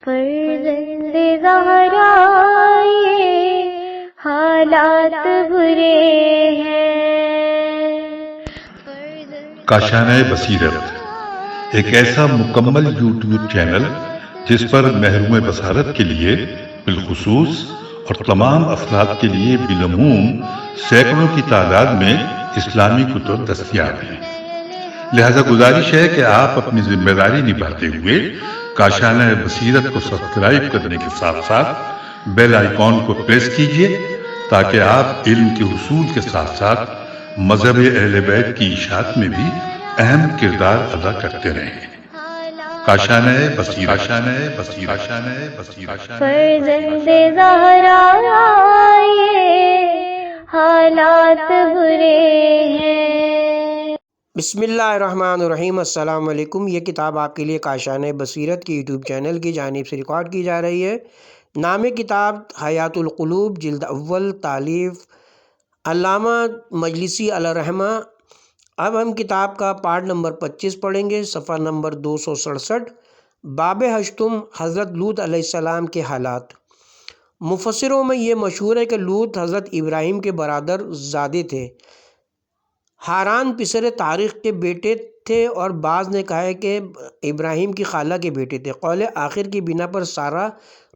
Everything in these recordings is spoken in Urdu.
فرزند زہرا یہ حالات برے ہیں۔ کاشانہ بصیرت ایک ایسا مکمل یوٹیوب چینل جس پر محروم بصارت کے لیے بالخصوص اور تمام افراد کے لیے بالعموم سینکڑوں کی تعداد میں اسلامی کتب دستیاب ہیں۔ لہذا گزارش ہے کہ آپ اپنی ذمہ داری نبھاتے ہوئے کاشانہ بصیرت کو سبسکرائب کرنے کے ساتھ ساتھ بیل آئیکن کو پریس کیجئے تاکہ آپ علم کے حصول کے ساتھ ساتھ مذہب اہل بیت کی اشاعت میں بھی اہم کردار ادا کرتے رہیں۔ کاشانہ بصیرت۔ فرزند زہرا یہ حالات برے ہیں۔ بسم اللہ الرحمن الرحیم۔ السلام علیکم۔ یہ کتاب آپ کے لیے کاشانہ بصیرت کی یوٹیوب چینل کی جانب سے ریکارڈ کی جا رہی ہے۔ نام کتاب حیات القلوب، جلد اول، تالیف علامہ مجلسی علیہ الرحمہ۔ اب ہم کتاب کا پارٹ نمبر 25 پڑھیں گے، صفحہ نمبر 267، باب ہشتم، حضرت لوط علیہ السلام کے حالات۔ مفسروں میں یہ مشہور ہے کہ لوط حضرت ابراہیم کے برادر زادے تھے۔ ہاران پسر تاریخ کے بیٹے تھے اور بعض نے کہا ہے کہ ابراہیم کی خالہ کے بیٹے تھے۔ قول آخر کی بنا پر سارہ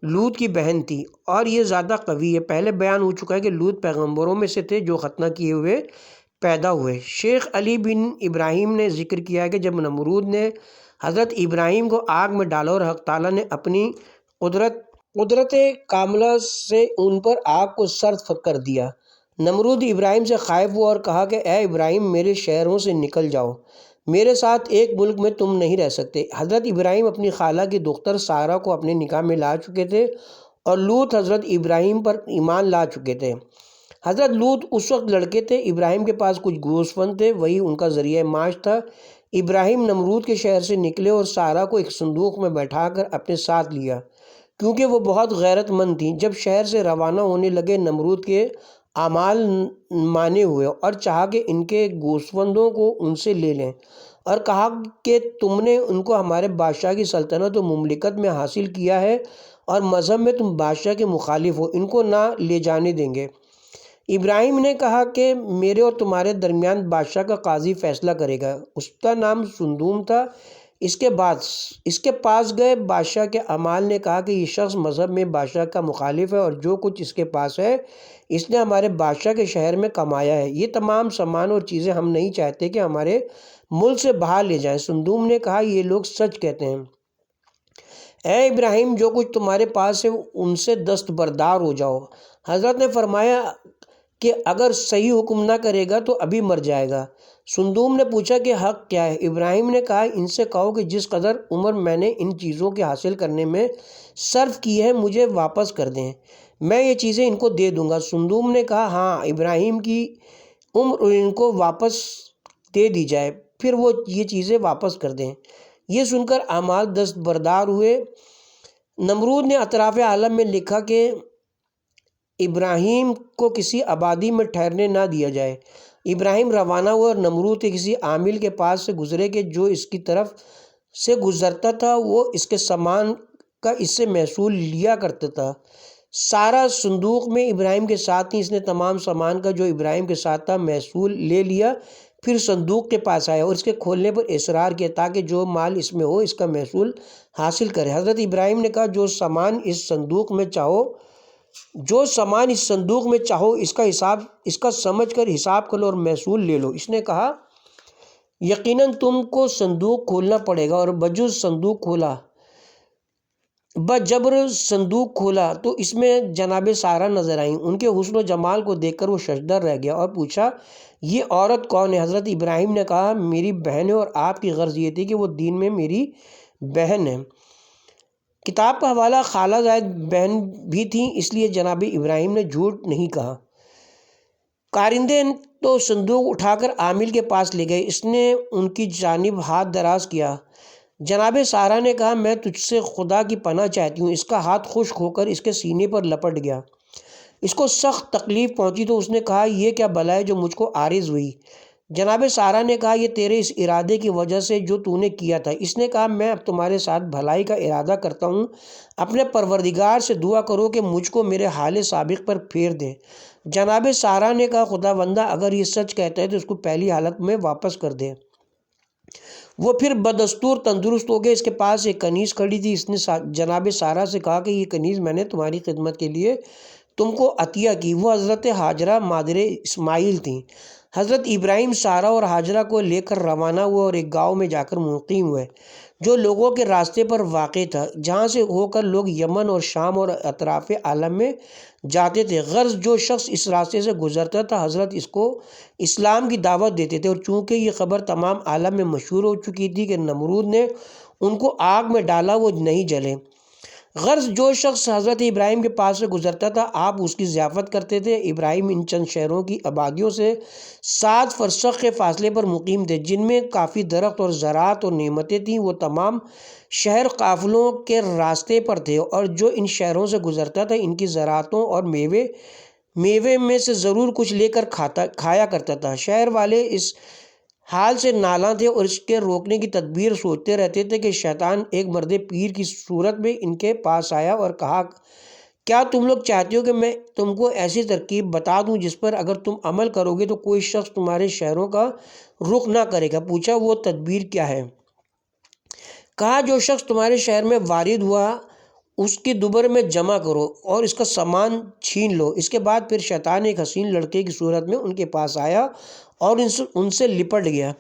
لوط کی بہن تھی اور یہ زیادہ قوی ہے۔ پہلے بیان ہو چکا ہے کہ لوط پیغمبروں میں سے تھے جو ختنہ کیے ہوئے پیدا ہوئے۔ شیخ علی بن ابراہیم نے ذکر کیا ہے کہ جب نمرود نے حضرت ابراہیم کو آگ میں ڈالا اور حق تعالیٰ نے اپنی قدرت کاملہ سے ان پر آگ کو سرد کر دیا، نمرود ابراہیم سے خائف ہوا اور کہا کہ اے ابراہیم، میرے شہروں سے نکل جاؤ، میرے ساتھ ایک ملک میں تم نہیں رہ سکتے۔ حضرت ابراہیم اپنی خالہ کی دختر سارہ کو اپنے نکاح میں لا چکے تھے اور لوط حضرت ابراہیم پر ایمان لا چکے تھے۔ حضرت لوط اس وقت لڑکے تھے، ابراہیم کے پاس کچھ گوسفند تھے، وہی ان کا ذریعہ معاش تھا۔ ابراہیم نمرود کے شہر سے نکلے اور سارہ کو ایک صندوق میں بیٹھا کر اپنے ساتھ لیا، کیونکہ وہ بہت غیرت مند تھیں۔ جب شہر سے روانہ ہونے لگے، نمرود کے اعمال مانے ہوئے اور چاہا کہ ان کے گوسفندوں کو ان سے لے لیں، اور کہا کہ تم نے ان کو ہمارے بادشاہ کی سلطنت و مملکت میں حاصل کیا ہے اور مذہب میں تم بادشاہ کے مخالف ہو، ان کو نہ لے جانے دیں گے۔ ابراہیم نے کہا کہ میرے اور تمہارے درمیان بادشاہ کا قاضی فیصلہ کرے گا۔ اس کا نام سندوم تھا۔ اس کے پاس گئے۔ بادشاہ کے اعمال نے کہا کہ یہ شخص مذہب میں بادشاہ کا مخالف ہے اور جو کچھ اس کے پاس ہے اس نے ہمارے بادشاہ کے شہر میں کمایا ہے۔ یہ تمام سامان اور چیزیں ہم نہیں چاہتے کہ ہمارے ملک سے باہر لے جائیں۔ سندوم نے کہا یہ لوگ سچ کہتے ہیں۔ اے ابراہیم، جو کچھ تمہارے پاس ہے ان سے دستبردار ہو جاؤ۔ حضرت نے فرمایا کہ اگر صحیح حکم نہ کرے گا تو ابھی مر جائے گا۔ سندوم نے پوچھا کہ حق کیا ہے؟ ابراہیم نے کہا ان سے کہو کہ جس قدر عمر میں نے ان چیزوں کے حاصل کرنے میں صرف کی ہے مجھے واپس کر دیں، میں یہ چیزیں ان کو دے دوں گا۔ سندوم نے کہا ہاں، ابراہیم کی عمر ان کو واپس دے دی جائے، پھر وہ یہ چیزیں واپس کر دیں۔ یہ سن کر اعمال دستبردار ہوئے۔ نمرود نے اطراف عالم میں لکھا کہ ابراہیم کو کسی آبادی میں ٹھہرنے نہ دیا جائے۔ ابراہیم روانہ ہوا اور نمرود کے کسی عامل کے پاس سے گزرے کہ جو اس کی طرف سے گزرتا تھا وہ اس کے سامان کا اس سے محصول لیا کرتا تھا۔ سارہ صندوق میں ابراہیم کے ساتھ تھی، اس نے تمام سامان کا جو ابراہیم کے ساتھ تھا محصول لے لیا، پھر صندوق کے پاس آیا اور اس کے کھولنے پر اصرار کیا تاکہ جو مال اس میں ہو اس کا محصول حاصل کرے۔ حضرت ابراہیم نے کہا جو سامان اس صندوق میں چاہو اس کا سمجھ کر حساب کر لو اور محصول لے لو۔ اس نے کہا یقیناً تم کو صندوق کھولنا پڑے گا، اور بجبر صندوق کھولا تو اس میں جناب سارہ نظر آئیں۔ ان کے حسن و جمال کو دیکھ کر وہ ششدر رہ گیا اور پوچھا یہ عورت کون ہے؟ حضرت ابراہیم نے کہا میری بہن ہے، اور آپ کی غرض یہ تھی کہ وہ دین میں میری بہن ہے۔ کتاب کا حوالہ خالہ زائد بہن بھی تھیں، اس لیے جناب ابراہیم نے جھوٹ نہیں کہا۔ کارندے تو صندوق اٹھا کر عامل کے پاس لے گئے۔ اس نے ان کی جانب ہاتھ دراز کیا۔ جناب سارہ نے کہا میں تجھ سے خدا کی پناہ چاہتی ہوں۔ اس کا ہاتھ خشک ہو کر اس کے سینے پر لپٹ گیا۔ اس کو سخت تکلیف پہنچی تو اس نے کہا یہ کیا بلا ہے جو مجھ کو عارض ہوئی؟ جناب سارہ نے کہا یہ تیرے اس ارادے کی وجہ سے جو تو نے کیا تھا۔ اس نے کہا میں اب تمہارے ساتھ بھلائی کا ارادہ کرتا ہوں، اپنے پروردگار سے دعا کرو کہ مجھ کو میرے حال سابق پر پھیر دے۔ جناب سارہ نے کہا خدا بندہ اگر یہ سچ کہتا ہے تو اس کو پہلی حالت میں واپس کر دے۔ وہ پھر بدستور تندرست ہو گئے۔ اس کے پاس ایک کنیز کھڑی تھی۔ اس نے جناب سارہ سے کہا کہ یہ کنیز میں نے تمہاری خدمت کے لیے تم کو عطیہ کی۔ وہ حضرت ہاجرہ مادر اسماعیل تھیں۔ حضرت ابراہیم سارہ اور ہاجرہ کو لے کر روانہ ہوئے اور ایک گاؤں میں جا کر مقیم ہوئے جو لوگوں کے راستے پر واقع تھا، جہاں سے ہو کر لوگ یمن اور شام اور اطراف عالم میں جاتے تھے۔ غرض جو شخص اس راستے سے گزرتا تھا حضرت اس کو اسلام کی دعوت دیتے تھے، اور چونکہ یہ خبر تمام عالم میں مشہور ہو چکی تھی کہ نمرود نے ان کو آگ میں ڈالا وہ نہیں جلے۔ غرض جو شخص حضرت ابراہیم کے پاس سے گزرتا تھا آپ اس کی ضیافت کرتے تھے۔ ابراہیم ان چند شہروں کی آبادیوں سے 7 فرسخ کے فاصلے پر مقیم تھے جن میں کافی درخت اور زراعت اور نعمتیں تھیں۔ وہ تمام شہر قافلوں کے راستے پر تھے اور جو ان شہروں سے گزرتا تھا ان کی زراعتوں اور میوے میں سے ضرور کچھ لے کر کھایا کرتا تھا۔ شہر والے اس حال سے نالاں تھے اور اس کے روکنے کی تدبیر سوچتے رہتے تھے کہ شیطان ایک مرد پیر کی صورت میں ان کے پاس آیا اور کہا کیا تم لوگ چاہتے ہو کہ میں تم کو ایسی ترکیب بتا دوں جس پر اگر تم عمل کرو گے تو کوئی شخص تمہارے شہروں کا رخ نہ کرے گا؟ پوچھا وہ تدبیر کیا ہے؟ کہا جو شخص تمہارے شہر میں وارد ہوا اس کی دبر میں جمع کرو اور اس کا سامان چھین لو۔ اس کے بعد پھر شیطان ایک حسین لڑکے کی صورت میں ان کے پاس آیا اور ان سے لپٹ گیا۔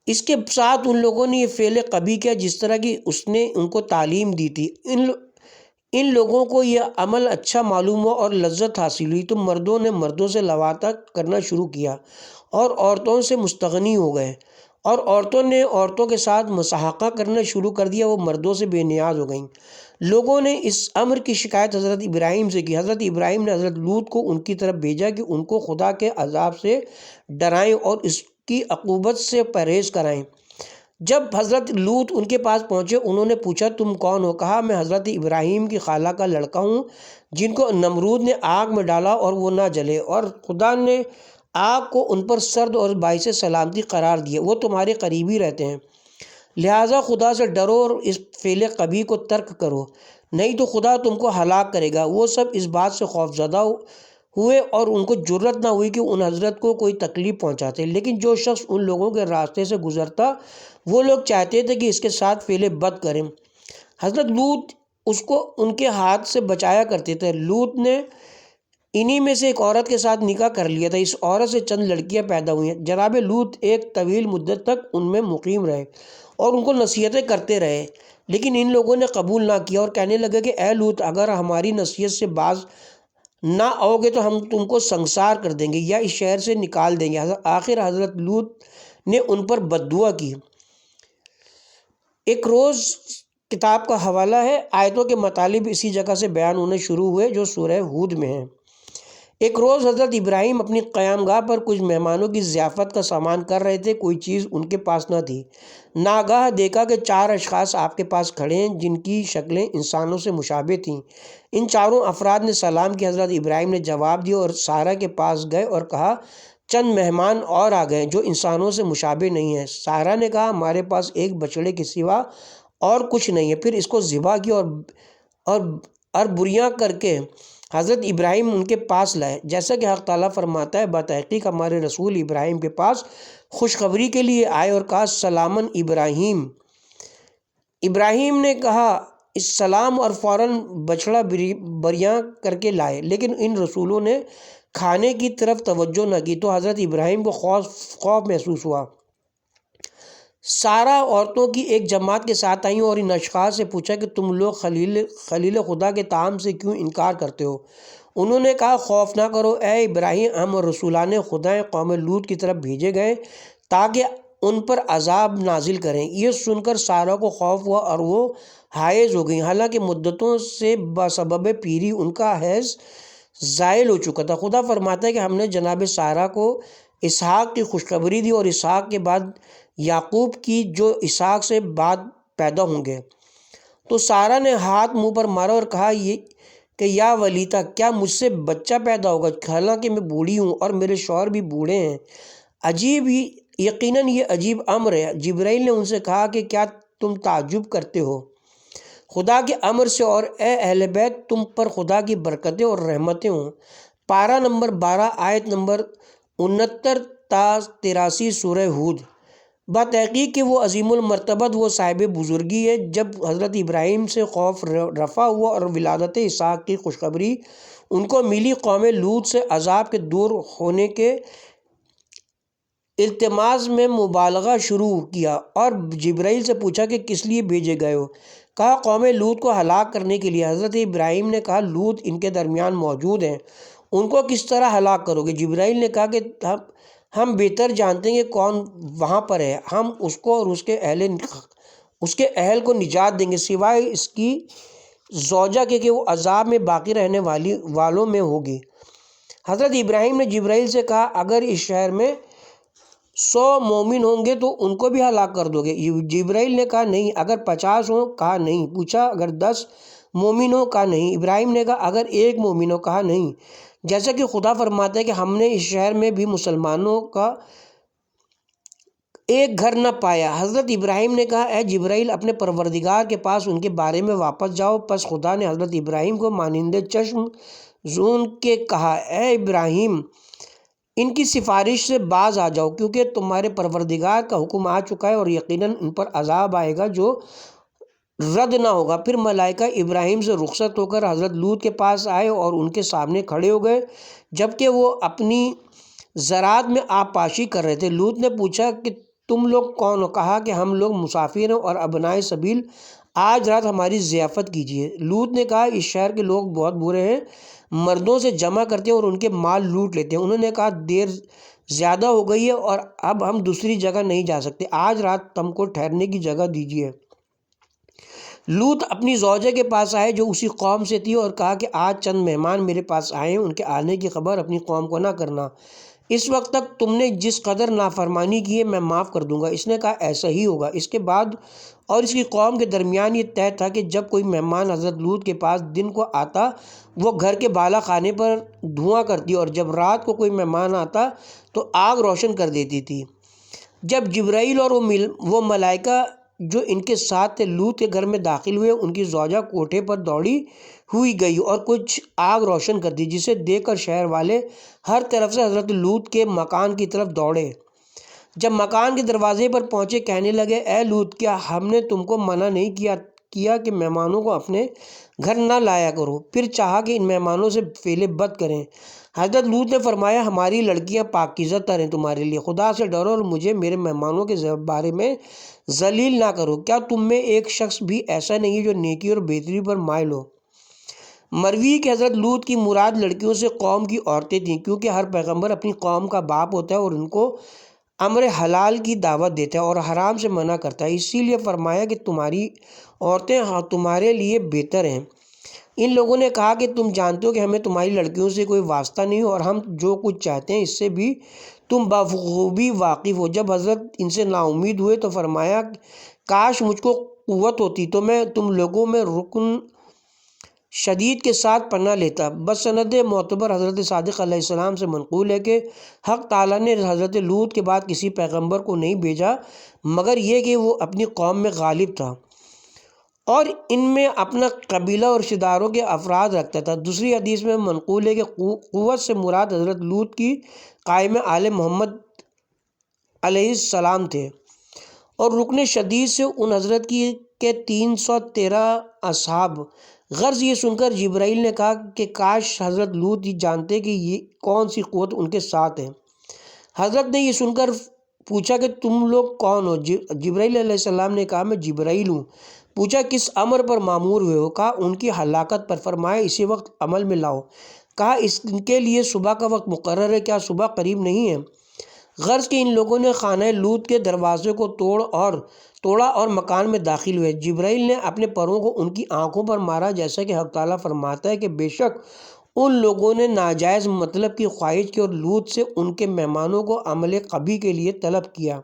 اس کے ساتھ ان لوگوں نے یہ فعل قبیح کیا جس طرح کی اس نے ان کو تعلیم دی تھی۔ ان لوگوں کو یہ عمل اچھا معلوم ہوا اور لذت حاصل ہوئی تو مردوں نے مردوں سے لواطہ کرنا شروع کیا اور عورتوں سے مستغنی ہو گئے، اور عورتوں نے عورتوں کے ساتھ مصاحقہ کرنا شروع کر دیا، وہ مردوں سے بے نیاز ہو گئیں۔ لوگوں نے اس امر کی شکایت حضرت ابراہیم سے کی۔ حضرت ابراہیم نے حضرت لوط کو ان کی طرف بھیجا کہ ان کو خدا کے عذاب سے ڈرائیں اور اس کی عقوبت سے پرہیز کرائیں۔ جب حضرت لوط ان کے پاس پہنچے انہوں نے پوچھا تم کون ہو؟ کہا میں حضرت ابراہیم کی خالہ کا لڑکا ہوں جن کو نمرود نے آگ میں ڈالا اور وہ نہ جلے، اور خدا نے آگ کو ان پر سرد اور باعث سلامتی قرار دیا، وہ تمہارے قریبی رہتے ہیں، لہٰذا خدا سے ڈرو اور اس فعل قبیح کو ترک کرو، نہیں تو خدا تم کو ہلاک کرے گا۔ وہ سب اس بات سے خوفزدہ ہوئے اور ان کو جرأت نہ ہوئی کہ ان حضرت کو کوئی تکلیف پہنچاتے، لیکن جو شخص ان لوگوں کے راستے سے گزرتا وہ لوگ چاہتے تھے کہ اس کے ساتھ فعل بد کریں۔ حضرت لوط اس کو ان کے ہاتھ سے بچایا کرتے تھے۔ لوط نے انہی میں سے ایک عورت کے ساتھ نکاح کر لیا تھا، اس عورت سے چند لڑکیاں پیدا ہوئی ہیں۔ جناب لوط ایک طویل مدت تک ان میں مقیم رہے اور ان کو نصیحتیں کرتے رہے، لیکن ان لوگوں نے قبول نہ کیا اور کہنے لگے کہ اے لوط اگر ہماری نصیحت سے باز نہ آؤ گے تو ہم تم کو سنسار کر دیں گے یا اس شہر سے نکال دیں گے۔ آخر حضرت لوط نے ان پر بددعا کی۔ ایک روز کتاب کا حوالہ ہے، آیتوں کے مطالب اسی جگہ سے بیان ہونے شروع ہوئے جو سورہ ہود میں ہیں۔ ایک روز حضرت ابراہیم اپنی قیام گاہ پر کچھ مہمانوں کی ضیافت کا سامان کر رہے تھے، کوئی چیز ان کے پاس نہ تھی۔ ناگاہ دیکھا کہ 4 اشخاص آپ کے پاس کھڑے ہیں جن کی شکلیں انسانوں سے مشابہ تھیں۔ ان چاروں افراد نے سلام کیا۔ حضرت ابراہیم نے جواب دیا اور سارہ کے پاس گئے اور کہا چند مہمان اور آ گئے جو انسانوں سے مشابہ نہیں ہیں۔ سارہ نے کہا ہمارے پاس ایک بچڑے کے سوا اور کچھ نہیں ہے، پھر اس کو ذبح کیا اور بریاں کر کے حضرت ابراہیم ان کے پاس لائے، جیسا کہ حق تعالیٰ فرماتا ہے بتحقیق ہمارے رسول ابراہیم کے پاس خوشخبری کے لیے آئے اور کہا سلامن ابراہیم۔ ابراہیم نے کہا اس سلام اور فوراً بچڑا بریاں کر کے لائے، لیکن ان رسولوں نے کھانے کی طرف توجہ نہ کی تو حضرت ابراہیم کو خوف محسوس ہوا۔ سارہ عورتوں کی ایک جماعت کے ساتھ آئیں اور ان اشخاص سے پوچھا کہ تم لوگ خلیل خدا کے طعام سے کیوں انکار کرتے ہو؟ انہوں نے کہا خوف نہ کرو اے ابراہیم، ہم رسولان خدا قوم لوط کی طرف بھیجے گئے تاکہ ان پر عذاب نازل کریں۔ یہ سن کر سارہ کو خوف ہوا اور وہ حائض ہو گئیں، حالانکہ مدتوں سے بسبب پیری ان کا حیض زائل ہو چکا تھا۔ خدا فرماتا ہے کہ ہم نے جناب سارہ کو اسحاق کی خوشخبری دی اور اسحاق کے بعد یعقوب کی جو اسحاق سے بعد پیدا ہوں گے۔ تو سارہ نے ہاتھ منہ پر مارا اور کہا کہ یا ولیتا، کیا مجھ سے بچہ پیدا ہوگا؟ حالانکہ میں بوڑھی ہوں اور میرے شوہر بھی بوڑھے ہیں۔ عجیب ہی یقیناً یہ عجیب امر ہے۔ جبرائیل نے ان سے کہا کہ کیا تم تعجب کرتے ہو خدا کے امر سے، اور اے اہل بیت تم پر خدا کی برکتیں اور رحمتیں ہوں۔ پارہ نمبر 12 آیت نمبر 69 تا 83 سورہ ہود۔ بتحقیق کہ وہ عظیم المرتبت وہ صاحب بزرگی ہے۔ جب حضرت ابراہیم سے خوف رفع ہوا اور ولادت اسحاق کی خوشخبری ان کو ملی، قوم لوط سے عذاب کے دور ہونے کے التماس میں مبالغہ شروع کیا اور جبرائیل سے پوچھا کہ کس لیے بھیجے گئے ہو؟ کہا قوم لوط کو ہلاک کرنے کے لیے۔ حضرت ابراہیم نے کہا لوط ان کے درمیان موجود ہیں، ان کو کس طرح ہلاک کرو گے؟ جبرائیل نے کہا کہ ہم بہتر جانتے ہیں کہ کون وہاں پر ہے، ہم اس کو اور اس کے اہل کو نجات دیں گے سوائے اس کی زوجہ کے کہ وہ عذاب میں باقی رہنے والوں میں ہوگی۔ حضرت ابراہیم نے جبرائیل سے کہا اگر اس شہر میں 100 مومن ہوں گے تو ان کو بھی ہلاک کر دو گے؟ جبرائیل نے کہا نہیں۔ اگر 50 ہوں؟ کہا نہیں۔ پوچھا اگر 10 مومن ہوں؟ کہا نہیں۔ ابراہیم نے کہا اگر 1 مومن ہو؟ کہا نہیں۔ جیسا کہ خدا فرماتا ہے کہ ہم نے اس شہر میں بھی مسلمانوں کا ایک گھر نہ پایا۔ حضرت ابراہیم نے کہا اے جبرائیل اپنے پروردگار کے پاس ان کے بارے میں واپس جاؤ۔ پس خدا نے حضرت ابراہیم کو مانند چشم زون کے کہا اے ابراہیم ان کی سفارش سے باز آ جاؤ، کیونکہ تمہارے پروردگار کا حکم آ چکا ہے اور یقیناً ان پر عذاب آئے گا جو رد نہ ہوگا۔ پھر ملائکہ ابراہیم سے رخصت ہو کر حضرت لوط کے پاس آئے اور ان کے سامنے کھڑے ہو گئے جبکہ وہ اپنی زراعت میں آبپاشی کر رہے تھے۔ لوط نے پوچھا کہ تم لوگ کون ہو؟ کہا کہ ہم لوگ مسافر ہیں اور ابنائے سبیل، آج رات ہماری ضیافت کیجیے۔ لوط نے کہا اس شہر کے لوگ بہت برے ہیں، مردوں سے جمع کرتے ہیں اور ان کے مال لوٹ لیتے ہیں۔ انہوں نے کہا دیر زیادہ ہو گئی ہے اور اب ہم دوسری جگہ نہیں جا سکتے، آج رات تم کو ٹھہرنے کی جگہ دیجیے۔ لوط اپنی زوجہ کے پاس آئے جو اسی قوم سے تھی اور کہا کہ آج چند مہمان میرے پاس آئے ہیں، ان کے آنے کی خبر اپنی قوم کو نہ کرنا، اس وقت تک تم نے جس قدر نافرمانی کی ہے میں معاف کر دوں گا۔ اس نے کہا ایسا ہی ہوگا۔ اس کے بعد اور اس کی قوم کے درمیان یہ طے تھا کہ جب کوئی مہمان حضرت لوط کے پاس دن کو آتا وہ گھر کے بالا خانے پر دھواں کرتی اور جب رات کو کوئی مہمان آتا تو آگ روشن کر دیتی تھی۔ جب جبرائیل اور وہ ملائکہ جو ان کے ساتھ تھے لوط کے گھر میں داخل ہوئے، ان کی زوجہ کوٹھے پر دوڑی ہوئی گئی اور کچھ آگ روشن کر دی، جسے دیکھ کر شہر والے ہر طرف سے حضرت لوط کے مکان کی طرف دوڑے۔ جب مکان کے دروازے پر پہنچے کہنے لگے اے لوط کیا ہم نے تم کو منع نہیں کیا کہ مہمانوں کو اپنے گھر نہ لایا کرو؟ پھر چاہا کہ ان مہمانوں سے فعل بد کریں۔ حضرت لوط نے فرمایا ہماری لڑکیاں پاکیزہ تر ہیں تمہارے لیے، خدا سے ڈرو اور مجھے میرے مہمانوں کے بارے میں ذلیل نہ کرو۔ کیا تم میں ایک شخص بھی ایسا نہیں ہے جو نیکی اور بہتری پر مائل ہو؟ مروی کہ حضرت لوط کی مراد لڑکیوں سے قوم کی عورتیں تھیں، کیونکہ ہر پیغمبر اپنی قوم کا باپ ہوتا ہے اور ان کو امر حلال کی دعوت دیتا ہے اور حرام سے منع کرتا ہے، اسی لیے فرمایا کہ تمہاری عورتیں تمہارے لیے بہتر ہیں۔ ان لوگوں نے کہا کہ تم جانتے ہو کہ ہمیں تمہاری لڑکیوں سے کوئی واسطہ نہیں ہو اور ہم جو کچھ چاہتے ہیں اس سے بھی تم بخوبی واقف ہو۔ جب حضرت ان سے نا امید ہوئے تو فرمایا کاش مجھ کو قوت ہوتی تو میں تم لوگوں میں رکن شدید کے ساتھ پناہ لیتا۔ بس سند معتبر حضرت صادق علیہ السلام سے منقول ہے کہ حق تعالیٰ نے حضرت لوط کے بعد کسی پیغمبر کو نہیں بھیجا مگر یہ کہ وہ اپنی قوم میں غالب تھا اور ان میں اپنا قبیلہ اور رشتہ داروں کے افراد رکھتا تھا۔ دوسری حدیث میں منقول ہے کہ قوت سے مراد حضرت لوط کی قائم آل محمد علیہ السلام تھے اور رکن شدید سے ان حضرت کی کے 313 اصحاب۔ غرض یہ سن کر جبرائیل نے کہا کہ کاش حضرت لوط جانتے کہ یہ کون سی قوت ان کے ساتھ ہے۔ حضرت نے یہ سن کر پوچھا کہ تم لوگ کون ہو؟ جبرائیل علیہ السلام نے کہا میں جبرائیل ہوں۔ پوچھا کس امر پر مامور ہوئے ہو؟ کہا ان کی ہلاکت پر۔ فرمایا اسی وقت عمل میں لاؤ۔ کہا اس کے لیے صبح کا وقت مقرر ہے، کیا صبح قریب نہیں ہے؟ غرض کہ ان لوگوں نے خانہ لوط کے دروازے کو توڑا اور مکان میں داخل ہوئے۔ جبرائیل نے اپنے پروں کو ان کی آنکھوں پر مارا، جیسا کہ حق تعالیٰ فرماتا ہے کہ بے شک ان لوگوں نے ناجائز مطلب کی خواہش کی اور لوط سے ان کے مہمانوں کو عمل قبیح کے لیے طلب کیا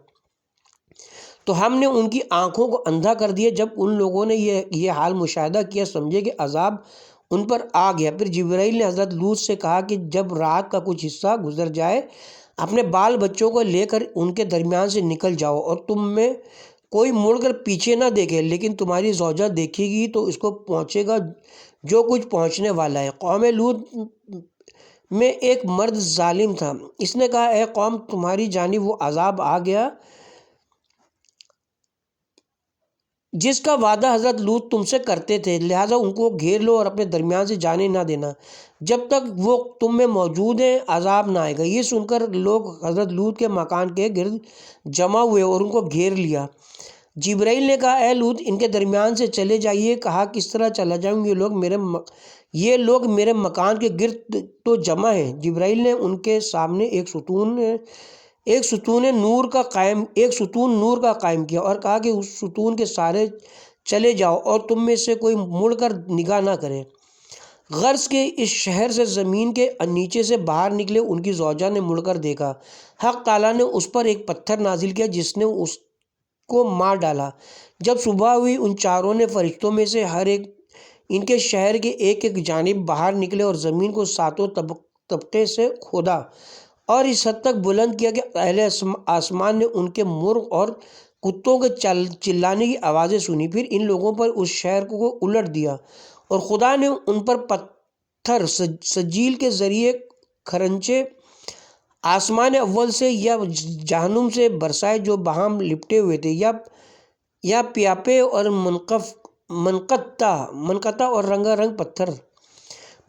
تو ہم نے ان کی آنکھوں کو اندھا کر دیا۔ جب ان لوگوں نے یہ حال مشاہدہ کیا سمجھے کہ عذاب ان پر آ گیا۔ پھر جبرائیل نے حضرت لوط سے کہا کہ جب رات کا کچھ حصہ گزر جائے اپنے بال بچوں کو لے کر ان کے درمیان سے نکل جاؤ اور تم میں کوئی مڑ کر پیچھے نہ دیکھے، لیکن تمہاری زوجہ دیکھے گی تو اس کو پہنچے گا جو کچھ پہنچنے والا ہے۔ قوم لوط میں ایک مرد ظالم تھا، اس نے کہا اے قوم تمہاری جانب وہ عذاب آ گیا جس کا وعدہ حضرت لوط تم سے کرتے تھے، لہٰذا ان کو گھیر لو اور اپنے درمیان سے جانے نہ دینا جب تک وہ تم میں موجود ہیں، عذاب نہ آئے گا۔ یہ سن کر لوگ حضرت لوط کے مکان کے گرد جمع ہوئے اور ان کو گھیر لیا۔ جبرائیل نے کہا اے لوط ان کے درمیان سے چلے جائیے۔ کہا کس طرح چلا جاؤں، یہ لوگ میرے مکان کے گرد تو جمع ہیں۔ جبرائیل نے ان کے سامنے ایک ستون نور کا قائم کیا اور کہا کہ اس ستون کے سارے چلے جاؤ اور تم میں سے کوئی مڑ کر نگاہ نہ کرے۔ غرض کے اس شہر سے زمین کے نیچے سے باہر نکلے، ان کی زوجہ نے مڑ کر دیکھا، حق تعالیٰ نے اس پر ایک پتھر نازل کیا جس نے اس کو مار ڈالا۔ جب صبح ہوئی ان چاروں نے فرشتوں میں سے ہر ایک ان کے شہر کے ایک ایک جانب باہر نکلے اور زمین کو ساتوں طبقے سے کھودا اور اس حد تک بلند کیا کہ اہل آسمان نے ان کے مرغ اور کتوں کے چلانے کی آوازیں سنی۔ پھر ان لوگوں پر اس شہر کو الٹ دیا اور خدا نے ان پر پتھر سجیل کے ذریعے کھرنچے آسمان اول سے یا جہنم سے برسائے جو باہم لپٹے ہوئے تھے، یا پیاپے اور منقطع اور رنگا رنگ پتھر۔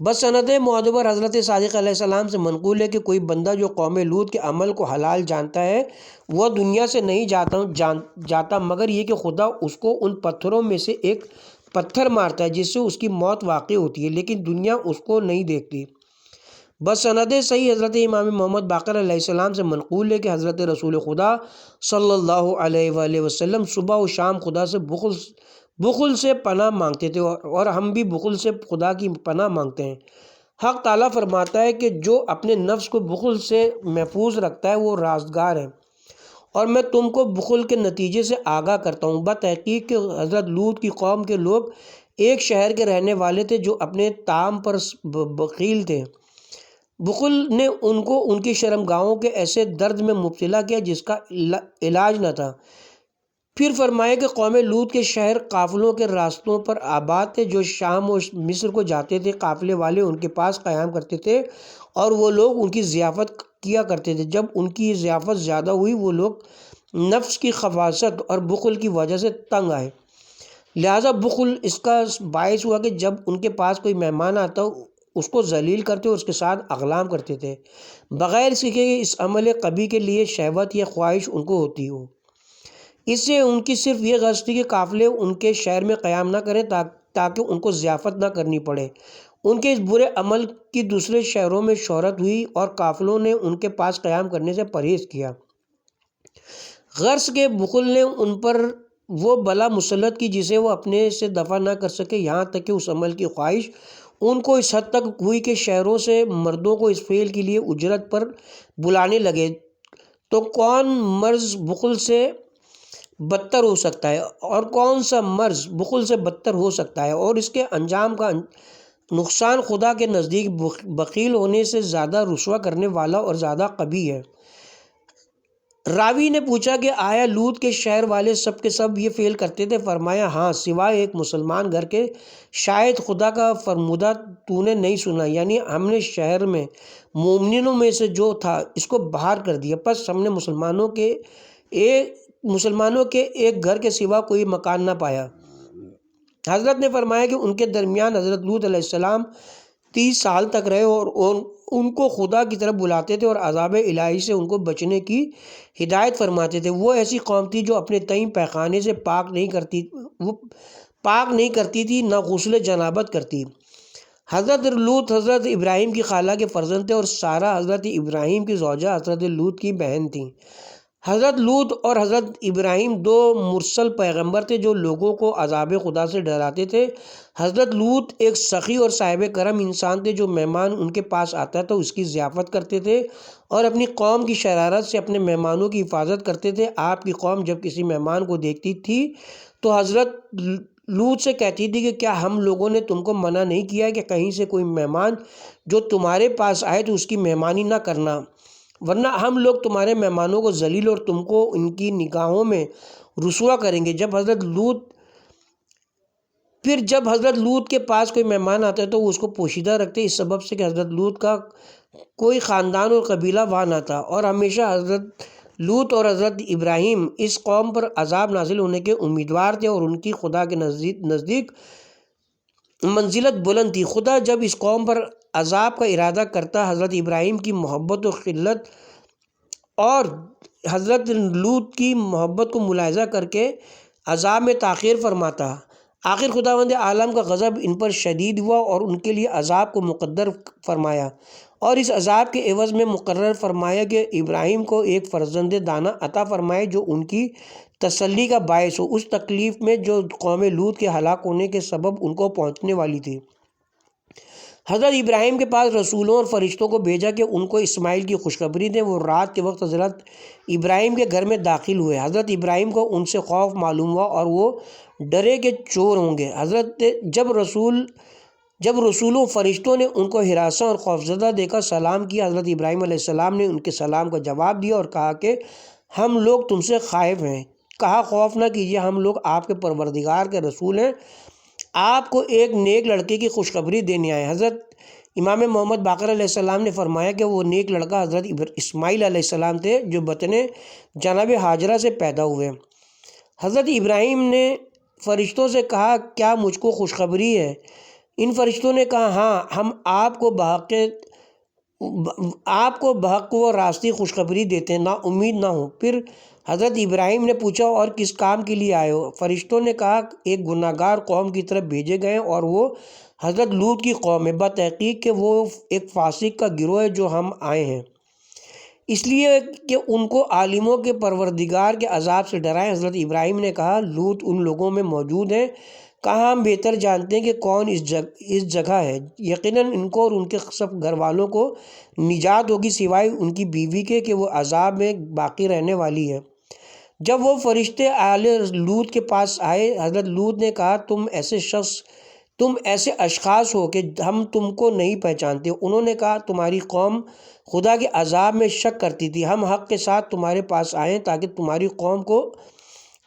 بسند معتبر حضرت صادق علیہ السلام سے منقول ہے کہ کوئی بندہ جو قوم لوط کے عمل کو حلال جانتا ہے وہ دنیا سے نہیں جاتا مگر یہ کہ خدا اس کو ان پتھروں میں سے ایک پتھر مارتا ہے جس سے اس کی موت واقع ہوتی ہے، لیکن دنیا اس کو نہیں دیکھتی۔ بسند صحیح حضرت امام محمد باقر علیہ السلام سے منقول ہے کہ حضرت رسول خدا صلی اللہ علیہ وآلہ وسلم صبح و شام خدا سے بخل سے پناہ مانگتے تھے، اور ہم بھی بخل سے خدا کی پناہ مانگتے ہیں۔ حق تعالیٰ فرماتا ہے کہ جو اپنے نفس کو بخل سے محفوظ رکھتا ہے وہ رازگار ہے، اور میں تم کو بخل کے نتیجے سے آگاہ کرتا ہوں۔ بتحقیق کہ حضرت لوط کی قوم کے لوگ ایک شہر کے رہنے والے تھے جو اپنے طعام پر بخیل تھے۔ بخل نے ان کو ان کی شرمگاہوں کے ایسے درد میں مبتلا کیا جس کا علاج نہ تھا۔ پھر فرمایا کہ قوم لوط کے شہر قافلوں کے راستوں پر آباد تھے جو شام و مصر کو جاتے تھے، قافلے والے ان کے پاس قیام کرتے تھے اور وہ لوگ ان کی ضیافت کیا کرتے تھے۔ جب ان کی ضیافت زیادہ ہوئی وہ لوگ نفس کی خباثت اور بخل کی وجہ سے تنگ آئے، لہٰذا بخل اس کا باعث ہوا کہ جب ان کے پاس کوئی مہمان آتا اس کو ذلیل کرتے اور اس کے ساتھ اغلام کرتے تھے، بغیر اس کے کہ اس عمل قبیح کے لیے شہوت یا خواہش ان کو ہوتی ہو۔ اس سے ان کی صرف یہ غرض تھی کہ قافلے ان کے شہر میں قیام نہ کریں تاکہ ان کو ضیافت نہ کرنی پڑے۔ ان کے اس برے عمل کی دوسرے شہروں میں شہرت ہوئی اور قافلوں نے ان کے پاس قیام کرنے سے پرہیز کیا۔ غرض کے بخل نے ان پر وہ بلا مسلط کی جسے وہ اپنے سے دفع نہ کر سکے، یہاں تک کہ اس عمل کی خواہش ان کو اس حد تک ہوئی کہ شہروں سے مردوں کو اس فعل کے لیے اجرت پر بلانے لگے۔ تو کون مرض بخل سے بدتر ہو سکتا ہے، اور کون سا مرض بخل سے بدتر ہو سکتا ہے، اور اس کے انجام کا نقصان خدا کے نزدیک بخیل ہونے سے زیادہ رسوا کرنے والا اور زیادہ قبیح ہے۔ راوی نے پوچھا کہ آیا لوط کے شہر والے سب کے سب یہ فعل کرتے تھے؟ فرمایا ہاں، سوائے ایک مسلمان گھر کے، شاید خدا کا فرمودہ تو نے نہیں سنا، یعنی ہم نے شہر میں مومنینوں میں سے جو تھا اس کو باہر کر دیا، پس ہم نے مسلمانوں کے ایک گھر کے سوا کوئی مکان نہ پایا۔ حضرت نے فرمایا کہ ان کے درمیان حضرت لوط علیہ السلام 30 سال تک رہے اور ان کو خدا کی طرف بلاتے تھے اور عذاب الہی سے ان کو بچنے کی ہدایت فرماتے تھے۔ وہ ایسی قوم تھی جو اپنے تئیں پیخانے سے پاک نہیں کرتی تھی، نہ غسل جنابت کرتی۔ حضرت لوط حضرت ابراہیم کی خالہ کے فرزند تھے اور سارہ حضرت ابراہیم کی زوجہ حضرت لوط کی بہن تھیں۔ حضرت لوط اور حضرت ابراہیم 2 مرسل پیغمبر تھے جو لوگوں کو عذاب خدا سے ڈراتے تھے۔ حضرت لوط ایک سخی اور صاحب کرم انسان تھے جو مہمان ان کے پاس آتا تو اس کی ضیافت کرتے تھے اور اپنی قوم کی شرارت سے اپنے مہمانوں کی حفاظت کرتے تھے۔ آپ کی قوم جب کسی مہمان کو دیکھتی تھی تو حضرت لوط سے کہتی تھی کہ کیا ہم لوگوں نے تم کو منع نہیں کیا کہ کہیں سے کوئی مہمان جو تمہارے پاس آئے تو اس کی مہمانی نہ کرنا؟ ورنہ ہم لوگ تمہارے مہمانوں کو ذلیل اور تم کو ان کی نگاہوں میں رسوا کریں گے۔ جب حضرت لوط کے پاس کوئی مہمان آتا ہے تو وہ اس کو پوشیدہ رکھتے، اس سبب سے کہ حضرت لوط کا کوئی خاندان اور قبیلہ وہاں نہ تھا، اور ہمیشہ حضرت لوط اور حضرت ابراہیم اس قوم پر عذاب نازل ہونے کے امیدوار تھے، اور ان کی خدا کے نزدیک منزلت بلند تھی۔ خدا جب اس قوم پر عذاب کا ارادہ کرتا، حضرت ابراہیم کی محبت و خلت اور حضرت لوط کی محبت کو ملاحظہ کر کے عذاب میں تاخیر فرماتا۔ آخر خداوند عالم کا غضب ان پر شدید ہوا اور ان کے لیے عذاب کو مقدر فرمایا، اور اس عذاب کے عوض میں مقرر فرمایا کہ ابراہیم کو ایک فرزند دانہ عطا فرمائے جو ان کی تسلی کا باعث ہو اس تکلیف میں جو قوم لوط کے ہلاک ہونے کے سبب ان کو پہنچنے والی تھی۔ حضرت ابراہیم کے پاس رسولوں اور فرشتوں کو بھیجا کہ ان کو اسماعیل کی خوشخبری دیں۔ وہ رات کے وقت حضرت ابراہیم کے گھر میں داخل ہوئے۔ حضرت ابراہیم کو ان سے خوف معلوم ہوا اور وہ ڈرے کہ چور ہوں گے۔ جب رسولوں فرشتوں نے ان کو ہراساں اور خوفزدہ دیکھا سلام کیا، حضرت ابراہیم علیہ السلام نے ان کے سلام کا جواب دیا اور کہا کہ ہم لوگ تم سے خائف ہیں۔ کہا خوف نہ کیجیے، ہم لوگ آپ کے پروردگار کے رسول ہیں، آپ کو ایک نیک لڑکے کی خوشخبری دینے آئے۔ حضرت امام محمد باقر علیہ السلام نے فرمایا کہ وہ نیک لڑکا حضرت اسماعیل علیہ السلام تھے جو بطن جناب ہاجرہ سے پیدا ہوئے۔ حضرت ابراہیم نے فرشتوں سے کہا کیا مجھ کو خوشخبری ہے؟ ان فرشتوں نے کہا ہاں، ہم آپ کو بحق و راستی خوشخبری دیتے ہیں، نا امید نہ ہو۔ پھر حضرت ابراہیم نے پوچھا اور کس کام کے لیے آئے ہو؟ فرشتوں نے کہا ایک گناہ گار قوم کی طرف بھیجے گئے ہیں اور وہ حضرت لوط کی قوم ہے، بتحقیق کہ وہ ایک فاسق کا گروہ ہے جو ہم آئے ہیں اس لیے کہ ان کو عالموں کے پروردگار کے عذاب سے ڈرائیں۔ حضرت ابراہیم نے کہا لوط ان لوگوں میں موجود ہیں، کہا ہم بہتر جانتے ہیں کہ کون اس جگہ ہے، یقیناً ان کو اور ان کے سب گھر والوں کو نجات ہوگی سوائے ان کی بیوی کے کہ وہ عذاب میں باقی رہنے والی ہے۔ جب وہ فرشتے آل لوط کے پاس آئے، حضرت لوط نے کہا تم ایسے اشخاص ہو کہ ہم تم کو نہیں پہچانتے۔ انہوں نے کہا تمہاری قوم خدا کے عذاب میں شک کرتی تھی، ہم حق کے ساتھ تمہارے پاس آئے تاکہ تمہاری قوم کو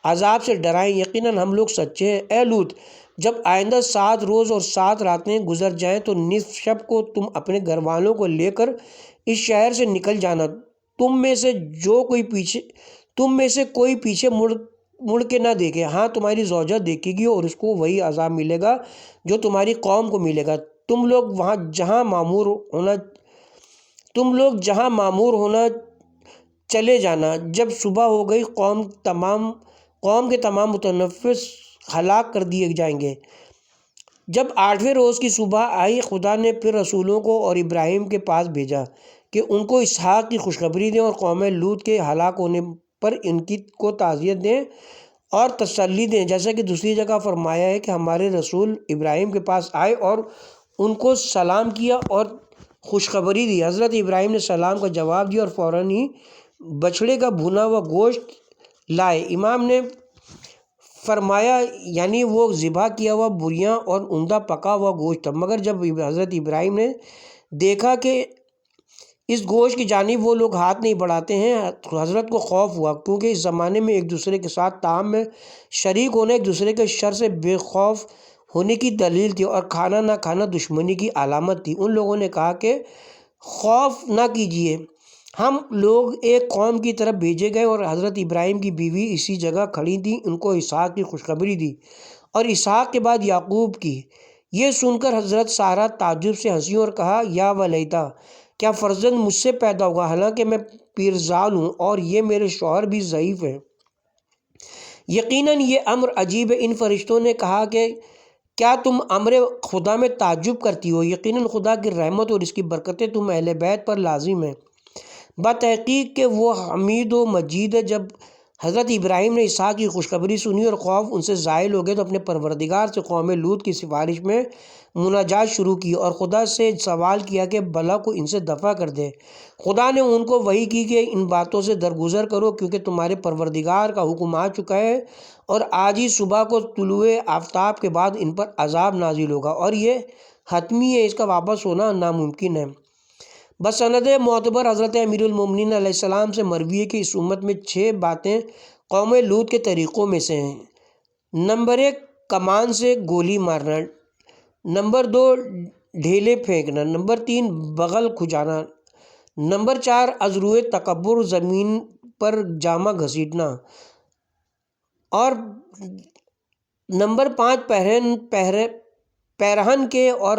عذاب سے ڈرائیں، یقیناً ہم لوگ سچے ہیں۔ اے لوط، جب آئندہ 7 روز اور 7 راتیں گزر جائیں تو نصف شب کو تم اپنے گھر والوں کو لے کر اس شہر سے نکل جانا، تم میں سے کوئی پیچھے مڑ کے نہ دیکھے، ہاں تمہاری زوجہ دیکھے گی اور اس کو وہی عذاب ملے گا جو تمہاری قوم کو ملے گا۔ تم لوگ جہاں معمور ہونا چلے جانا۔ جب صبح ہو گئی قوم کے تمام متنفس ہلاک کر دیے جائیں گے۔ جب 8ویں روز کی صبح آئی، خدا نے پھر رسولوں کو اور ابراہیم کے پاس بھیجا کہ ان کو اسحاق کی خوشخبری دیں اور قوم لوط کے ہلاک ہونے پر ان کو تعزیت دیں اور تسلی دیں، جیسا کہ دوسری جگہ فرمایا ہے کہ ہمارے رسول ابراہیم کے پاس آئے اور ان کو سلام کیا اور خوشخبری دی۔ حضرت ابراہیم نے سلام کا جواب دیا اور فوراً ہی بچھڑے کا بھنا ہوا گوشت لائے۔ امام نے فرمایا یعنی وہ ذبح کیا ہوا بریاں اور عمدہ پکا ہوا گوشت تھا، مگر جب حضرت ابراہیم نے دیکھا کہ اس گوشت کی جانب وہ لوگ ہاتھ نہیں بڑھاتے ہیں، حضرت کو خوف ہوا، کیونکہ اس زمانے میں ایک دوسرے کے ساتھ طعام میں شریک ہونا ایک دوسرے کے شر سے بے خوف ہونے کی دلیل تھی اور کھانا نہ کھانا دشمنی کی علامت تھی۔ ان لوگوں نے کہا کہ خوف نہ کیجیے، ہم لوگ ایک قوم کی طرف بھیجے گئے، اور حضرت ابراہیم کی بیوی اسی جگہ کھڑی تھی، ان کو اسحاق کی خوشخبری دی اور اسحاق کے بعد یعقوب کی۔ یہ سن کر حضرت سارہ تعجب سے ہنسی اور کہا یا ولیتا، کیا فرزند مجھ سے پیدا ہوگا، حالانکہ میں پیرزال ہوں اور یہ میرے شوہر بھی ضعیف ہیں؟ یقیناً یہ امر عجیب ہے۔ ان فرشتوں نے کہا کہ کیا تم امر خدا میں تعجب کرتی ہو؟ یقیناً خدا کی رحمت اور اس کی برکتیں تم اہل بیت پر لازم ہیں، بتحقیق کہ وہ حمید و مجید ہے۔ جب حضرت ابراہیم نے اسحاق کی خوشخبری سنی اور خوف ان سے زائل ہو گئے تو اپنے پروردگار سے قوم لوط کی سفارش میں مناجات شروع کی اور خدا سے سوال کیا کہ بلا کو ان سے دفع کر دے۔ خدا نے ان کو وحی کی کہ ان باتوں سے درگزر کرو، کیونکہ تمہارے پروردگار کا حکم آ چکا ہے اور آج ہی صبح کو طلوع آفتاب کے بعد ان پر عذاب نازل ہوگا اور یہ حتمی ہے، اس کا واپس ہونا ناممکن ہے۔ بسند معتبر حضرت امیر المومنین علیہ السلام سے مروی ہے کہ اس امت میں 6 باتیں قوم لوط کے طریقوں میں سے ہیں۔ نمبر 1 کمان سے گولی مارنا، نمبر 2 ڈھیلے پھینکنا، نمبر 3 بغل کھجانا، نمبر 4 از روئے تکبر زمین پر جامہ گھسیٹنا، اور نمبر 5 پیرہن کے، اور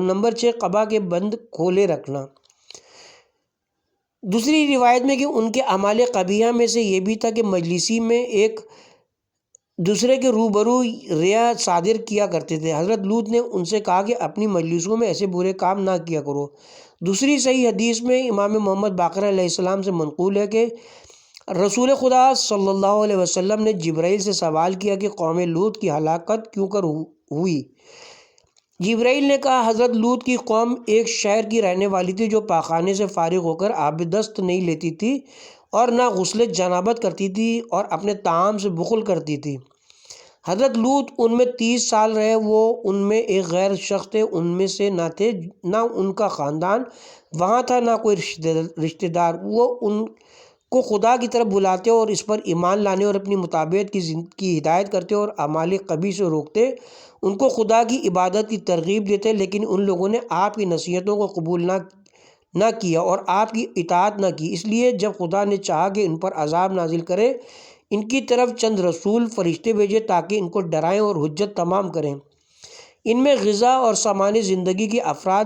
نمبر 6 قبا کے بند کھولے رکھنا۔ دوسری روایت میں کہ ان کے اعمال قبیحہ میں سے یہ بھی تھا کہ مجلسی میں ایک دوسرے کے روبرو ریا صادر کیا کرتے تھے۔ حضرت لوط نے ان سے کہا کہ اپنی مجلسوں میں ایسے برے کام نہ کیا کرو۔ دوسری صحیح حدیث میں امام محمد باقر علیہ السلام سے منقول ہے کہ رسول خدا صلی اللہ علیہ وسلم نے جبرائیل سے سوال کیا کہ قوم لوط کی ہلاکت کیوں کر ہوئی؟ جبرائیل نے کہا حضرت لوط کی قوم ایک شہر کی رہنے والی تھی جو پاخانے سے فارغ ہو کر آب دست نہیں لیتی تھی اور نہ غسل جنابت کرتی تھی اور اپنے طعام سے بخل کرتی تھی۔ حضرت لوط ان میں 30 سال رہے۔ وہ ان میں ایک غیر شخص تھے، ان میں سے نہ تھے، نہ ان کا خاندان وہاں تھا، نہ کوئی رشتہ دار۔ وہ ان کو خدا کی طرف بلاتے اور اس پر ایمان لانے اور اپنی مطابعت کی ہدایت کرتے اور اعمال قبیح سے روکتے، ان کو خدا کی عبادت کی ترغیب دیتے، لیکن ان لوگوں نے آپ کی نصیحتوں کو قبول نہ کیا اور آپ کی اطاعت نہ کی۔ اس لیے جب خدا نے چاہا کہ ان پر عذاب نازل کرے، ان کی طرف چند رسول فرشتے بھیجے تاکہ ان کو ڈرائیں اور حجت تمام کریں۔ ان میں غذا اور سامان زندگی کے افراد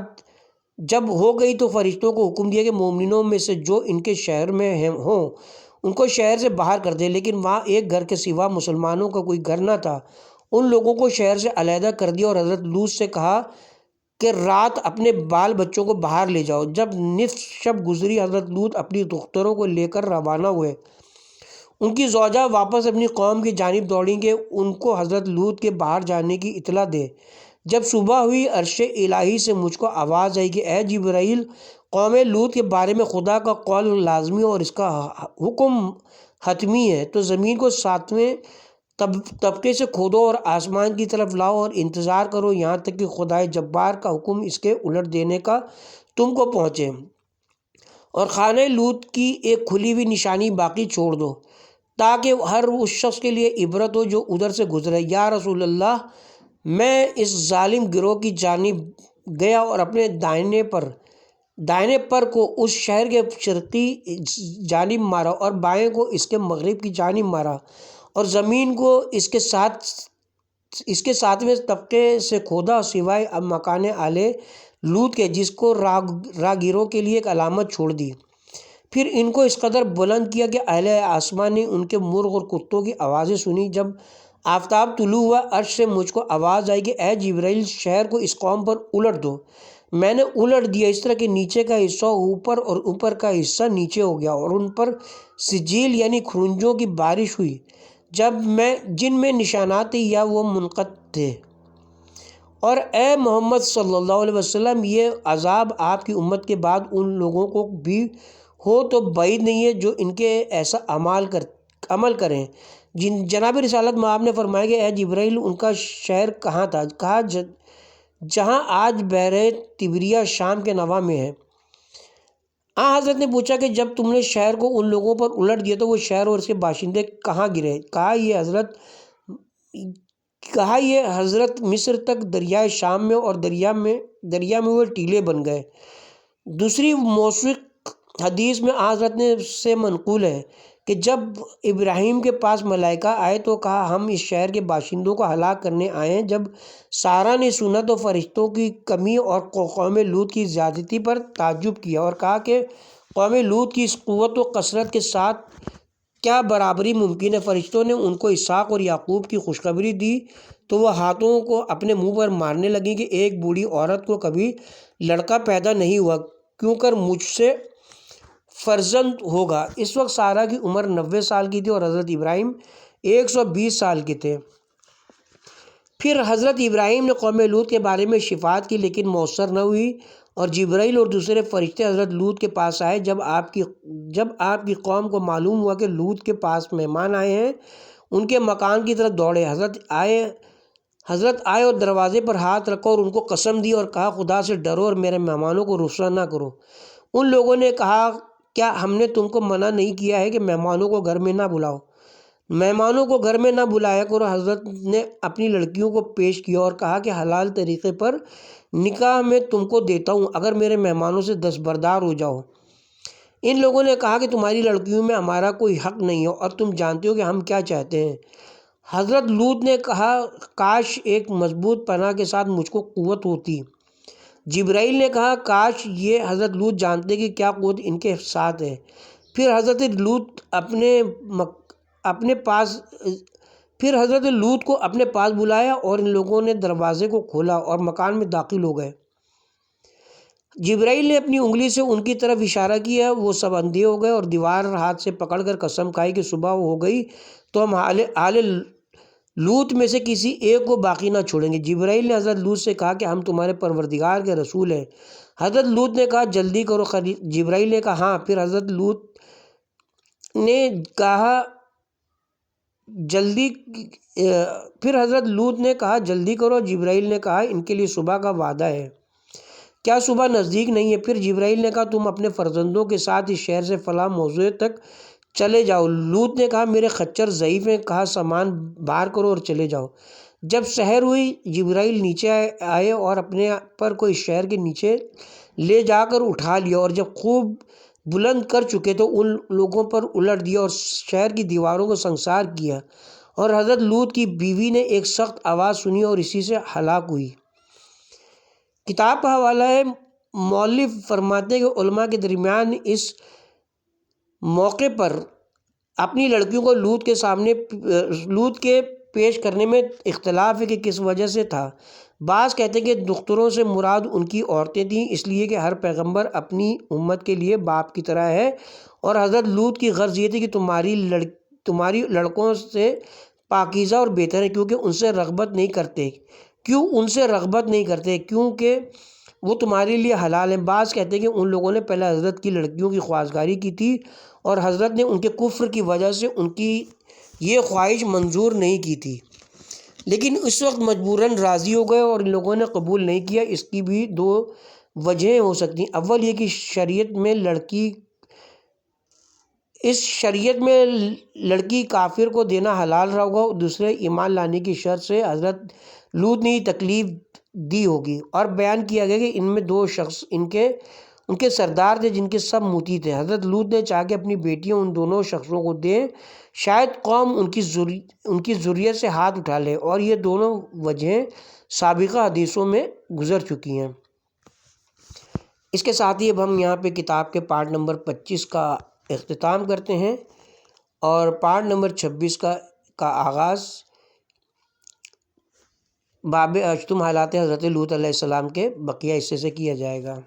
جب ہو گئی تو فرشتوں کو حکم دیا کہ مومنوں میں سے جو ان کے شہر میں ہوں ان کو شہر سے باہر کر دیں، لیکن وہاں ایک گھر کے سوا مسلمانوں کا کوئی گھر نہ تھا۔ ان لوگوں کو شہر سے علیحدہ کر دیا اور حضرت لوط سے کہا کہ رات اپنے بال بچوں کو باہر لے جاؤ۔ جب نصف شب گزری، حضرت لوط اپنی دختروں کو لے کر روانہ ہوئے۔ ان کی زوجہ واپس اپنی قوم کی جانب دوڑیں کہ ان کو حضرت لوط کے باہر جانے کی اطلاع دے۔ جب صبح ہوئی، عرش الہی سے مجھ کو آواز آئی کہ اے جبرائیل، قوم لوط کے بارے میں خدا کا قول لازمی اور اس کا حکم حتمی ہے، تو زمین کو 7ویں طبقے سے کھودو اور آسمان کی طرف لاؤ اور انتظار کرو یہاں تک کہ خدائے جبار کا حکم اس کے الٹ دینے کا تم کو پہنچے، اور خانہ لوط کی ایک کھلی ہوئی نشانی باقی چھوڑ دو تاکہ ہر اس شخص کے لیے عبرت ہو جو ادھر سے گزرے۔ یا رسول اللہ، میں اس ظالم گروہ کی جانب گیا اور اپنے دائنے پر کو اس شہر کے شرقی جانب مارا اور بائیں کو اس کے مغرب کی جانب مارا، اور زمین کو اس کے 7ویں طبقے سے کھودا سوائے اب مکان آل لوط کے، جس کو راگیروں کے لیے ایک علامت چھوڑ دی۔ پھر ان کو اس قدر بلند کیا کہ اہل آسمان نے ان کے مرغ اور کتوں کی آوازیں سنی۔ جب آفتاب طلوع ہوا، عرش سے مجھ کو آواز آئی کہ اے جبرائیل، شہر کو اس قوم پر الٹ دو۔ میں نے الٹ دیا، اس طرح کہ نیچے کا حصہ اوپر اور اوپر کا حصہ نیچے ہو گیا، اور ان پر سجیل یعنی کھرنجوں کی بارش ہوئی جن میں نشانات تھے یا وہ منقط تھے۔ اور اے محمد صلی اللہ علیہ وسلم، یہ عذاب آپ کی امت کے بعد ان لوگوں کو بھی ہو تو بعید نہیں ہے جو ان کے ایسا عمل کریں۔ جناب رسالت مآب نے فرمایا کہ اے جبرائیل، ان کا شہر کہاں تھا؟ کہا جہاں آج بحر طبریہ شام کے نواح میں ہے۔ حضرت نے پوچھا کہ جب تم نے شہر کو ان لوگوں پر الٹ دیا تو وہ شہر اور اس کے باشندے کہاں گرے؟ کہا یہ حضرت مصر تک دریائے شام میں، اور دریا میں وہ ٹیلے بن گئے۔ دوسری موثوق حدیث میں حضرت نے سے منقول ہے کہ جب ابراہیم کے پاس ملائکہ آئے تو کہا ہم اس شہر کے باشندوں کو ہلاک کرنے آئے ہیں۔ جب سارا نے سنا تو فرشتوں کی کمی اور قوم لوط کی زیادتی پر تعجب کیا اور کہا کہ قوم لوط کی اس قوت و کثرت کے ساتھ کیا برابری ممکن ہے؟ فرشتوں نے ان کو اسحاق اور یعقوب کی خوشخبری دی تو وہ ہاتھوں کو اپنے منہ پر مارنے لگیں کہ ایک بوڑھی عورت کو کبھی لڑکا پیدا نہیں ہوا، کیوں کر مجھ سے فرزند ہوگا۔ اس وقت سارا کی عمر 90 سال کی تھی اور حضرت ابراہیم 120 سال کے تھے۔ پھر حضرت ابراہیم نے قوم لوط کے بارے میں شفاعت کی لیکن مؤثر نہ ہوئی، اور جبرائیل اور دوسرے فرشتے حضرت لوط کے پاس آئے۔ جب آپ کی قوم کو معلوم ہوا کہ لوط کے پاس مہمان آئے ہیں، ان کے مکان کی طرف دوڑے۔ حضرت آئے اور دروازے پر ہاتھ رکھا اور ان کو قسم دی اور کہا خدا سے ڈرو اور میرے مہمانوں کو رسوا نہ کرو۔ ان لوگوں نے کہا کیا ہم نے تم کو منع نہیں کیا ہے کہ مہمانوں کو گھر میں نہ بلاؤ؟ مہمانوں کو گھر میں نہ بلایا کرو۔ حضرت نے اپنی لڑکیوں کو پیش کیا اور کہا کہ حلال طریقے پر نکاح میں تم کو دیتا ہوں اگر میرے مہمانوں سے دستبردار ہو جاؤ۔ ان لوگوں نے کہا کہ تمہاری لڑکیوں میں ہمارا کوئی حق نہیں ہے اور تم جانتے ہو کہ ہم کیا چاہتے ہیں۔ حضرت لوط نے کہا کاش ایک مضبوط پناہ کے ساتھ مجھ کو قوت ہوتی۔ جبرائیل نے کہا کاش یہ حضرت لوط جانتے کہ کیا قوت ان کے ساتھ ہے۔ پھر حضرت لوط کو اپنے پاس بلایا اور ان لوگوں نے دروازے کو کھولا اور مکان میں داخل ہو گئے۔ جبرائیل نے اپنی انگلی سے ان کی طرف اشارہ کیا، وہ سب اندھے ہو گئے اور دیوار ہاتھ سے پکڑ کر قسم کھائی کہ صبح ہو گئی تو ہم آل لوط میں سے کسی ایک کو باقی نہ چھوڑیں گے۔ جبرائیل نے حضرت لوط سے کہا کہ ہم تمہارے پروردگار کے رسول ہیں۔ حضرت لوط نے کہا جلدی کرو۔ جبرائیل نے کہا ہاں۔ پھر حضرت لوط نے کہا جلدی کرو۔ جبرائیل نے کہا ان کے لیے صبح کا وعدہ ہے، کیا صبح نزدیک نہیں ہے؟ پھر جبرائیل نے کہا تم اپنے فرزندوں کے ساتھ اس شہر سے فلاں موضع تک چلے جاؤ۔ لوط نے کہا میرے خچر ضعیف ہیں۔ کہا سامان بار کرو اور چلے جاؤ۔ جب سحر ہوئی جبرائیل نیچے آئے اور اپنے پر کو اس شہر کے نیچے لے جا کر اٹھا لیا اور جب خوب بلند کر چکے تو ان لوگوں پر الٹ دیا اور شہر کی دیواروں کو سنگسار کیا، اور حضرت لوط کی بیوی نے ایک سخت آواز سنی اور اسی سے ہلاک ہوئی۔ کتاب کا حوالہ ہے۔ مؤلف فرماتے ہیں کہ علماء کے درمیان اس موقع پر اپنی لڑکیوں کو لوط کے پیش کرنے میں اختلاف ہے کہ کس وجہ سے تھا۔ بعض کہتے ہیں کہ دختروں سے مراد ان کی عورتیں تھیں، اس لیے کہ ہر پیغمبر اپنی امت کے لیے باپ کی طرح ہے، اور حضرت لوط کی غرض یہ تھی کہ تمہاری لڑکوں سے پاکیزہ اور بہتر ہے کیونکہ ان سے رغبت نہیں کرتے کیونکہ وہ تمہارے لیے حلال ہیں۔ بعض کہتے ہیں کہ ان لوگوں نے پہلے حضرت کی لڑکیوں کی خواستگاری کی تھی اور حضرت نے ان کے کفر کی وجہ سے ان کی یہ خواہش منظور نہیں کی تھی، لیکن اس وقت مجبوراً راضی ہو گئے اور ان لوگوں نے قبول نہیں کیا۔ اس کی بھی دو وجہیں ہو سکتی ہیں۔ اول یہ کہ اس شریعت میں لڑکی کافر کو دینا حلال رہا ہوگا، دوسرے ایمان لانے کی شرط سے حضرت لوط نے تکلیف دی ہوگی، اور بیان کیا گیا کہ ان میں دو شخص ان کے سردار تھے جن کے سب مطیع تھے۔ حضرت لوط نے چاہا کہ اپنی بیٹیاں ان دونوں شخصوں کو دیں، شاید قوم ان کی ذریت سے ہاتھ اٹھا لے، اور یہ دونوں وجہیں سابقہ حدیثوں میں گزر چکی ہیں۔ اس کے ساتھ ہی اب ہم یہاں پہ کتاب کے پارٹ نمبر 25 کا اختتام کرتے ہیں، اور پارٹ نمبر 26 کا آغاز باب اشتم حالات حضرت لوط علیہ السلام کے بقیہ حصے سے کیا جائے گا۔